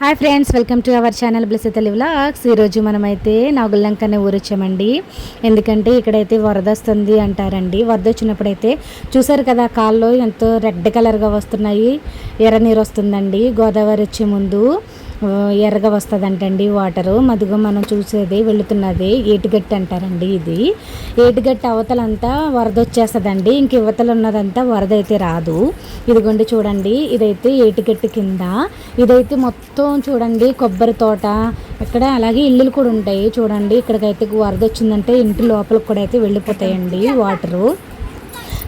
Hi friends, welcome to our channel blessed Telugu vlogs. ఈరోజు మనమైతే నాగుల్లంకనే ఊరు వచ్చామండి. ఎందుకంటే ఇక్కడైతే వరద వస్తుంది అంటారండి. వరద వచ్చినప్పుడైతే చూసారు కదా, కాళ్ళు ఎంతో రెడ్ కలర్గా వస్తున్నాయి, ఎర్ర నీరు వస్తుందండి. గోదావరి వచ్చే ముందు ఎర్రగా వస్తుందంటండి వాటరు. మదుగు మనం చూసేది వెళుతున్నది ఏటుగట్టు అంటారండి. ఇది ఏటుగట్టు అవతలంతా వరద వచ్చేస్తుందండి, ఇంక యువతలు ఉన్నదంతా వరద అయితే రాదు. ఇదిగోండి చూడండి, ఇదైతే ఏటుగట్టు కింద. ఇదైతే మొత్తం చూడండి కొబ్బరి తోట, ఇక్కడ అలాగే ఇల్లులు కూడా ఉంటాయి చూడండి. ఇక్కడికైతే వరద వచ్చిందంటే ఇంటి లోపలికి కూడా అయితే వెళ్ళిపోతాయండి వాటరు.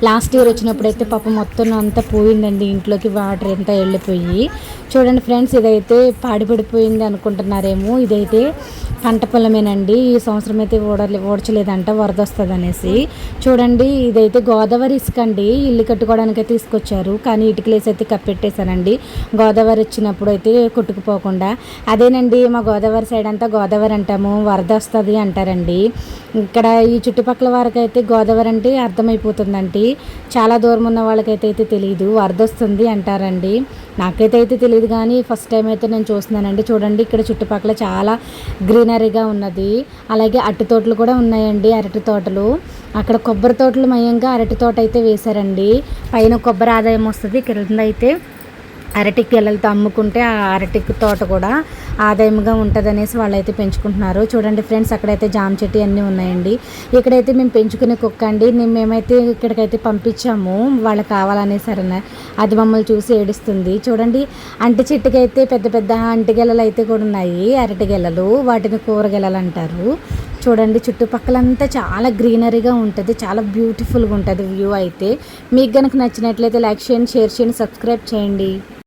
లాస్ట్ ఇయర్ వచ్చినప్పుడైతే పాపం మొత్తం అంతా పోయిందండి, ఇంట్లోకి వాటర్ అంతా వెళ్ళిపోయి. చూడండి ఫ్రెండ్స్, ఇదైతే పాడిపడిపోయింది అనుకుంటున్నారేమో, ఇదైతే పంట పొలమేనండి. ఈ సంవత్సరం అయితే ఓడచలేదంట వరద వస్తుంది అనేసి. చూడండి, ఇదైతే గోదావరి ఇసుక అండి, ఇల్లు కట్టుకోవడానికి అయితే తీసుకొచ్చారు, కానీ ఇటుకలేసి అయితే కప్పెట్టేశానండి గోదావరి వచ్చినప్పుడు అయితే కొట్టుకుపోకుండా. అదేనండి, మా గోదావరి సైడ్ అంతా గోదావరి అంటాము, వరద వస్తుంది అంటారండి. ఇక్కడ ఈ చుట్టుపక్కల వారికి అయితే గోదావరి అంటే అర్థమైపోతుందండి. చాలా దూరం ఉన్న వాళ్ళకైతే తెలియదు, వరద వస్తుంది అంటారండి. నాకైతే తెలియదు, కానీ ఫస్ట్ టైం అయితే నేను చూస్తున్నానండి. చూడండి, ఇక్కడ చుట్టుపక్కల చాలా గ్రీనరీగా ఉన్నది. అలాగే అరటి తోటలు కూడా ఉన్నాయండి, అరటి తోటలు. అక్కడ కొబ్బరి తోటలు మయంగా అరటి తోట అయితే వేశారండి. పైన కొబ్బరి ఆదాయం వస్తుంది, కింద అయితే అరటి గెలలతో అమ్ముకుంటే ఆ అరటి తోట కూడా ఆదాయంగా ఉంటుంది అనేసి వాళ్ళైతే పెంచుకుంటున్నారు. చూడండి ఫ్రెండ్స్, అక్కడైతే జామ చెట్టు అన్నీ ఉన్నాయండి. ఇక్కడైతే మేము పెంచుకునే కుక్క అండి, మేమైతే ఇక్కడికైతే పంపించాము వాళ్ళకి కావాలనేసి. అది మమ్మల్ని చూసి ఏడుస్తుంది. చూడండి, అంటి చెట్టుకి అయితే పెద్ద పెద్ద అంటి గెలలు అయితే కూడా ఉన్నాయి, అరటి గెలలు. వాటిని కూరగెలలు అంటారు. చూడండి, చుట్టుపక్కలంతా చాలా గ్రీనరీగా ఉంటుంది, చాలా బ్యూటిఫుల్గా ఉంటుంది వ్యూ అయితే. మీకు కనుక నచ్చినట్లయితే లైక్ చేయండి, షేర్ చేయండి, సబ్స్క్రైబ్ చేయండి.